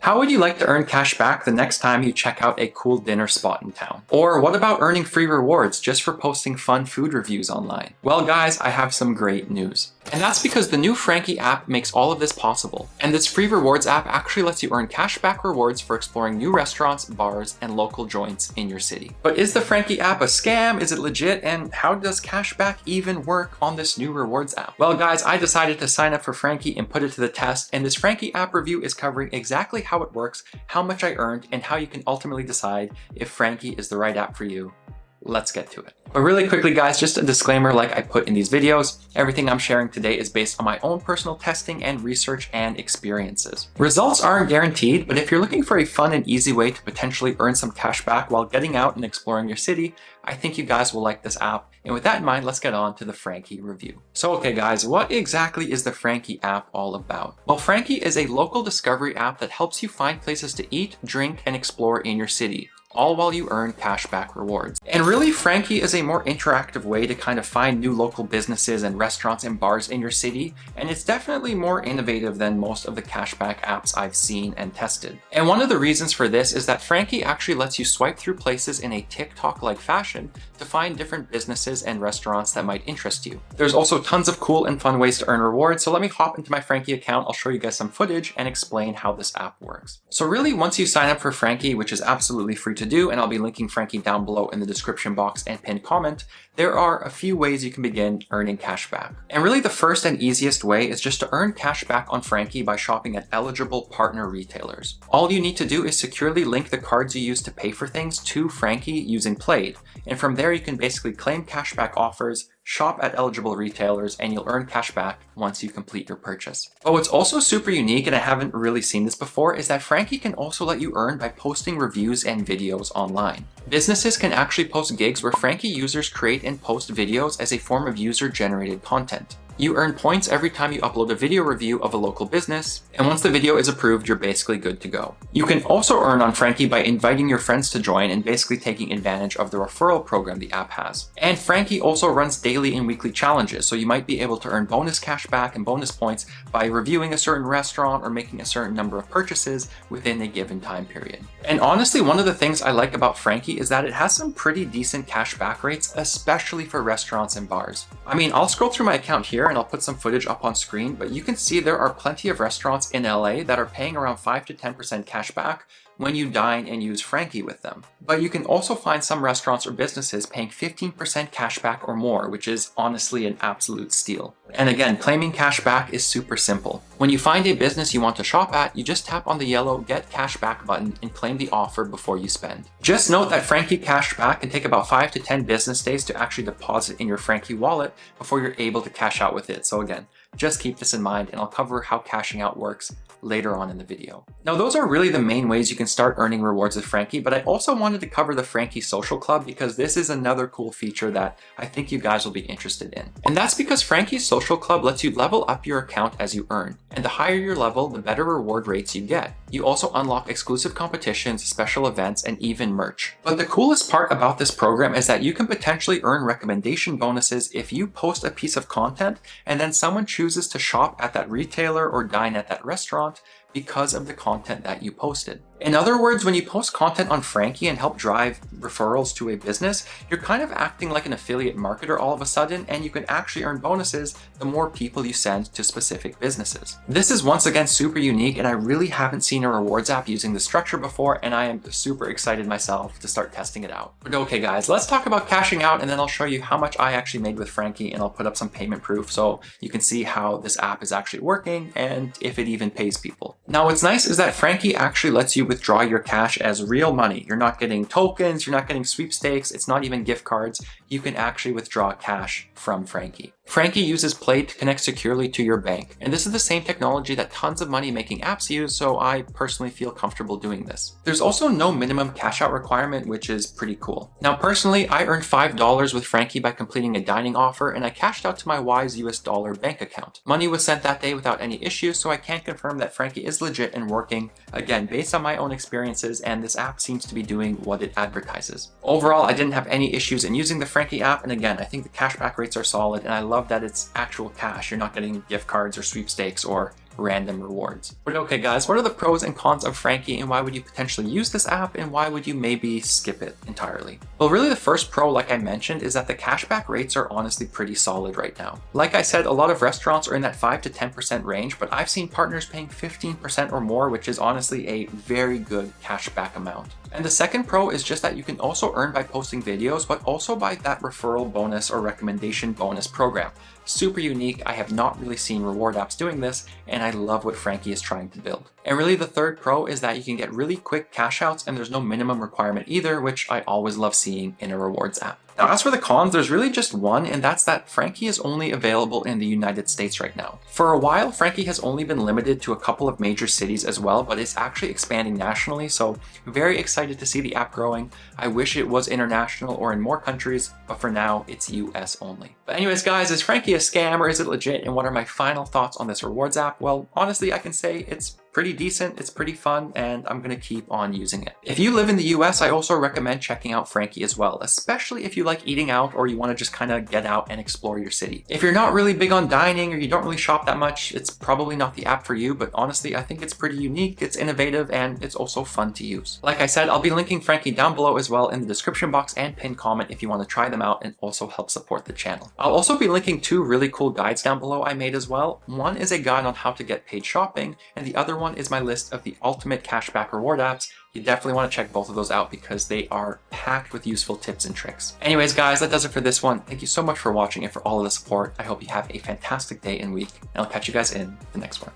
How would you like to earn cash back the next time you check out a cool dinner spot in town? Or what about earning free rewards just for posting fun food reviews online? Well guys, I have some great news. And that's because the new Franki app makes all of this possible. And this free rewards app actually lets you earn cashback rewards for exploring new restaurants, bars, and local joints in your city. But is the Franki app a scam? Is it legit? And how does cashback even work on this new rewards app? Well guys, I decided to sign up for Franki and put it to the test, and this Franki app review is covering exactly how it works, how much I earned, and how you can ultimately decide if Franki is the right app for you. Let's get to it. But really quickly guys, just a disclaimer like I put in these videos, everything I'm sharing today is based on my own personal testing and research and experiences. Results aren't guaranteed, but if you're looking for a fun and easy way to potentially earn some cash back while getting out and exploring your city, I think you guys will like this app. And with that in mind, let's get on to the Franki review. So okay guys, what exactly is the Franki app all about? Well, Franki is a local discovery app that helps you find places to eat, drink, and explore in your city, all while you earn cashback rewards. And really, Franki is a more interactive way to kind of find new local businesses and restaurants and bars in your city, and it's definitely more innovative than most of the cashback apps I've seen and tested. And one of the reasons for this is that Franki actually lets you swipe through places in a TikTok-like fashion to find different businesses and restaurants that might interest you. There's also tons of cool and fun ways to earn rewards, so let me hop into my Franki account, I'll show you guys some footage and explain how this app works. So really, once you sign up for Franki, which is absolutely free to do, and I'll be linking Franki down below in the description box and pinned comment, there are a few ways you can begin earning cash back. And really the first and easiest way is just to earn cash back on Franki by shopping at eligible partner retailers. All you need to do is securely link the cards you use to pay for things to Franki using Played. And from there you can basically claim cashback offers, shop at eligible retailers, and you'll earn cash back once you complete your purchase. But what's also super unique, and I haven't really seen this before, is that Franki can also let you earn by posting reviews and videos online. Businesses can actually post gigs where Franki users create and post videos as a form of user-generated content. You earn points every time you upload a video review of a local business, and once the video is approved, you're basically good to go. You can also earn on Franki by inviting your friends to join and basically taking advantage of the referral program the app has. And Franki also runs daily and weekly challenges, so you might be able to earn bonus cash back and bonus points by reviewing a certain restaurant or making a certain number of purchases within a given time period. And honestly, one of the things I like about Franki is that it has some pretty decent cash back rates, especially for restaurants and bars. I mean, I'll scroll through my account here and I'll put some footage up on screen, but you can see there are plenty of restaurants in LA that are paying around 5 to 10% cash back when you dine and use Franki with them. But you can also find some restaurants or businesses paying 15% cash back or more, which is honestly an absolute steal. And again, claiming cash back is super simple. When you find a business you want to shop at, you just tap on the yellow Get Cash Back button and claim the offer before you spend. Just note that Franki Cash Back can take about 5 to 10 business days to actually deposit in your Franki wallet before you're able to cash out with it. So again, just keep this in mind, and I'll cover how cashing out works later on in the video. Now those are really the main ways you can start earning rewards with Franki, but I also wanted to cover the Franki Social Club because this is another cool feature that I think you guys will be interested in. And that's because Franki Social Club lets you level up your account as you earn. And the higher your level, the better reward rates you get. You also unlock exclusive competitions, special events, and even merch. But the coolest part about this program is that you can potentially earn recommendation bonuses if you post a piece of content and then someone chooses to shop at that retailer or dine at that restaurant because of the content that you posted. In other words, when you post content on Franki and help drive referrals to a business, you're kind of acting like an affiliate marketer all of a sudden, and you can actually earn bonuses the more people you send to specific businesses. This is once again super unique, and I really haven't seen a rewards app using this structure before, and I am super excited myself to start testing it out. But okay guys, let's talk about cashing out, and then I'll show you how much I actually made with Franki, and I'll put up some payment proof so you can see how this app is actually working and if it even pays people. Now what's nice is that Franki actually lets you withdraw your cash as real money. You're not getting tokens, you're not getting sweepstakes, it's not even gift cards. You can actually withdraw cash from Franki. Franki uses Played to connect securely to your bank, and this is the same technology that tons of money-making apps use, so I personally feel comfortable doing this. There's also no minimum cash out requirement, which is pretty cool. Now personally, I earned $5 with Franki by completing a dining offer, and I cashed out to my Wise US dollar bank account. Money was sent that day without any issues, so I can confirm that Franki is legit and working, again, based on my own experiences, and this app seems to be doing what it advertises. Overall, I didn't have any issues in using the Franki app, and again, I think the cashback rates are solid, and I love that it's actual cash. You're not getting gift cards or sweepstakes or random rewards. But okay guys, what are the pros and cons of Franki, and why would you potentially use this app, and why would you maybe skip it entirely? Well, really the first pro, like I mentioned, is that the cashback rates are honestly pretty solid right now. Like I said, a lot of restaurants are in that 5 to 10% range, but I've seen partners paying 15% or more, which is honestly a very good cashback amount. And the second pro is just that you can also earn by posting videos, but also by that referral bonus or recommendation bonus program. Super unique. I have not really seen reward apps doing this, and I love what Franki is trying to build. And really the third pro is that you can get really quick cash outs, and there's no minimum requirement either, which I always love seeing in a rewards app. Now, as for the cons, there's really just one, and that's that Franki is only available in the United States right now. For a while, Franki has only been limited to a couple of major cities as well, but it's actually expanding nationally, so very excited to see the app growing. I wish it was international or in more countries, but for now, it's US only. But anyways, guys, is Franki a scam or is it legit? And what are my final thoughts on this rewards app? Well, honestly, I can say it's pretty decent, it's pretty fun, and I'm gonna keep on using it. If you live in the US, I also recommend checking out Franki as well, especially if you like eating out or you wanna just kind of get out and explore your city. If you're not really big on dining or you don't really shop that much, it's probably not the app for you, but honestly, I think it's pretty unique, it's innovative, and it's also fun to use. Like I said, I'll be linking Franki down below as well in the description box and pinned comment if you wanna try them out and also help support the channel. I'll also be linking 2 really cool guides down below I made as well. One is a guide on how to get paid shopping, and the other one is my list of the ultimate cashback reward apps. You definitely want to check both of those out because they are packed with useful tips and tricks. Anyways, guys, that does it for this one. Thank you so much for watching and for all of the support. I hope you have a fantastic day and week, and I'll catch you guys in the next one.